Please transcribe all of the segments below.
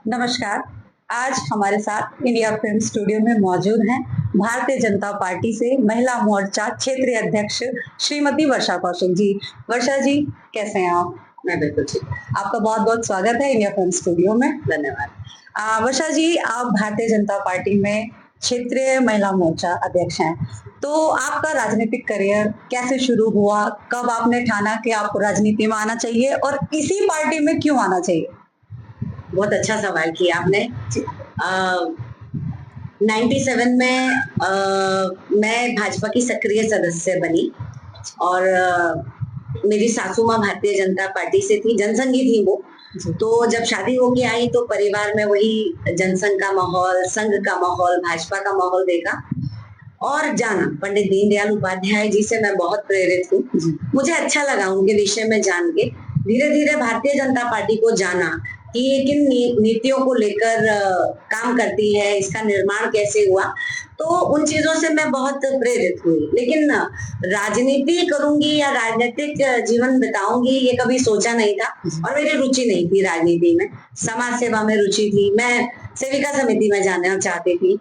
नमस्कार। आज हमारे साथ इंडिया फिल्म स्टूडियो में मौजूद हैं भारतीय जनता पार्टी से महिला मोर्चा क्षेत्रीय अध्यक्ष श्रीमती वर्षा कौशिक जी। वर्षा जी, कैसे हैं आप? मैं बिल्कुल ठीक। आपका बहुत बहुत स्वागत है इंडिया फिल्म स्टूडियो में। धन्यवाद। वर्षा जी, आप भारतीय जनता पार्टी में क्षेत्रीय महिला मोर्चा अध्यक्ष हैं, तो आपका राजनीतिक करियर कैसे शुरू हुआ? कब आपने ठाना कि आपको राजनीति में आना चाहिए और इसी पार्टी में क्यों आना चाहिए? बहुत अच्छा सवाल किया आपने। 97 में मैं भाजपा की सक्रिय सदस्य बनी और मेरी सासू माँ भारतीय जनता पार्टी से थी, जनसंघी थी वो। तो जब शादी होके आई तो परिवार में वही जनसंघ का माहौल, संघ का माहौल, भाजपा का माहौल देखा और जाना। पंडित दीनदयाल उपाध्याय जी से मैं बहुत प्रेरित हूँ। मुझे अच्छा लगा उनके विषय में जान के। धीरे धीरे भारतीय जनता पार्टी को जाना कि ये किन नीतियों को लेकर काम करती है, इसका निर्माण कैसे हुआ, तो उन चीजों से मैं बहुत प्रेरित हुई। लेकिन राजनीति करूंगी या राजनीतिक जीवन बिताऊंगी ये कभी सोचा नहीं था और मेरी रुचि नहीं थी राजनीति में। समाज सेवा में रुचि थी, मैं सेविका समिति में जाना चाहती थी।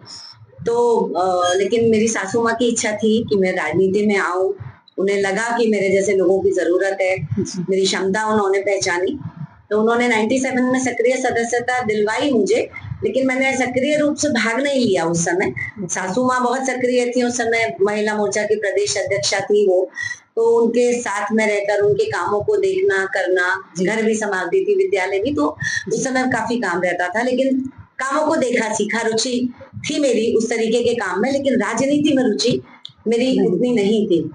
तो लेकिन मेरी सासू माँ की इच्छा थी कि मैं राजनीति में आऊं। उन्हें लगा कि मेरे जैसे लोगों की जरूरत है, मेरी क्षमता उन्होंने पहचानी, तो उन्होंने 97 में सक्रिय सदस्यता दिलवाई मुझे। लेकिन मैंने सक्रिय रूप से भाग नहीं लिया उस समय। सासू माँ बहुत सक्रिय थी उस समय, महिला मोर्चा की प्रदेश अध्यक्षा थी वो, तो उनके साथ में रहकर उनके कामों को देखना करना, घर भी संभालती थी, विद्यालय भी, तो उस समय काफी काम रहता था। लेकिन कामों को देखा सीखा, रुचि थी मेरी उस तरीके के काम में, लेकिन राजनीति में रुचि मेरी उतनी नहीं थी।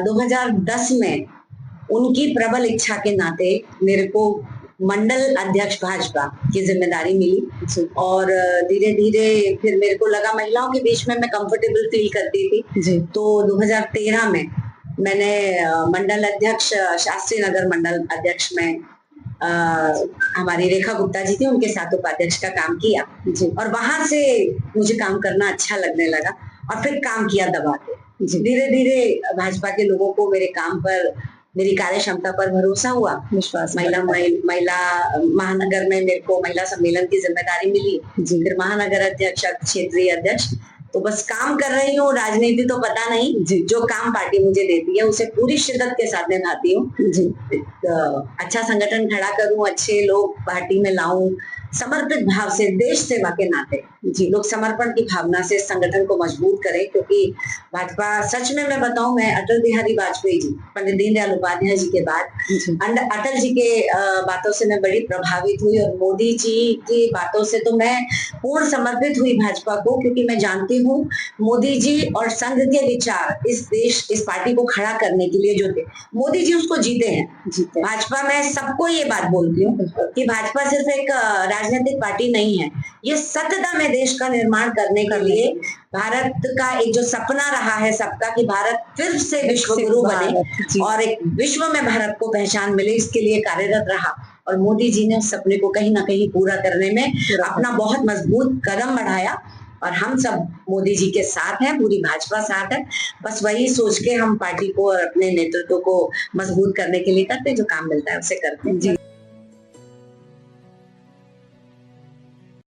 2010 में उनकी प्रबल इच्छा के नाते मेरे को मंडल अध्यक्ष भाजपा की जिम्मेदारी मिली और धीरे धीरे फिर मेरे को लगा महिलाओं के बीच में मैं कंफर्टेबल फील करती थी। तो 2013 में मैंने मंडल अध्यक्ष, शास्त्री नगर मंडल अध्यक्ष में हमारी रेखा गुप्ता जी थी, उनके साथ उपाध्यक्ष का काम किया और वहां से मुझे काम करना अच्छा लगने लगा और फिर काम किया दबा के। धीरे धीरे भाजपा के लोगों को मेरे काम पर, मेरी कार्य क्षमता पर भरोसा हुआ, विश्वास। महिला महानगर में मेरे को महिला सम्मेलन की जिम्मेदारी मिली, फिर महानगर अध्यक्ष, क्षेत्रीय अध्यक्ष। तो बस काम कर रही हूँ, राजनीति तो पता नहीं। जो काम पार्टी मुझे देती है उसे पूरी शिद्दत के साथ निभाती हूँ। अच्छा संगठन खड़ा करूँ, अच्छे लोग पार्टी में लाऊं, समर्पित भाव से, देश सेवा के नाते लोग समर्पण की भावना से संगठन को मजबूत करें। क्योंकि भाजपा, सच में मैं बताऊं, मैं अटल बिहारी वाजपेयी जी, पंडित दीनदयाल उपाध्याय जी के बाद अटल जी के बातों से मैं बड़ी प्रभावित हुई और मोदी जी की बातों से तो मैं पूर्ण समर्पित हुई भाजपा को। क्योंकि मैं जानती हूँ मोदी जी और संघ के विचार इस देश, इस पार्टी को खड़ा करने के लिए जो थे, मोदी जी उसको जीते हैं। भाजपा, मैं सबको ये बात बोलती हूँ कि भाजपा सिर्फ एक राजनीतिक पार्टी नहीं है, ये सतत में देश का निर्माण करने के लिए, भारत का एक जो सपना रहा है सबका कि भारत फिर से विश्व गुरु बने और एक विश्व में भारत को पहचान मिले, इसके लिए कार्यरत रहा। और मोदी जी ने उस सपने को कहीं ना कहीं पूरा करने में अपना बहुत मजबूत कदम बढ़ाया और हम सब मोदी जी के साथ हैं, पूरी भाजपा साथ है। बस वही सोच के हम पार्टी को और अपने नेतृत्व को मजबूत करने के लिए करते हैं, जो काम मिलता है उसे करते हैं। जी।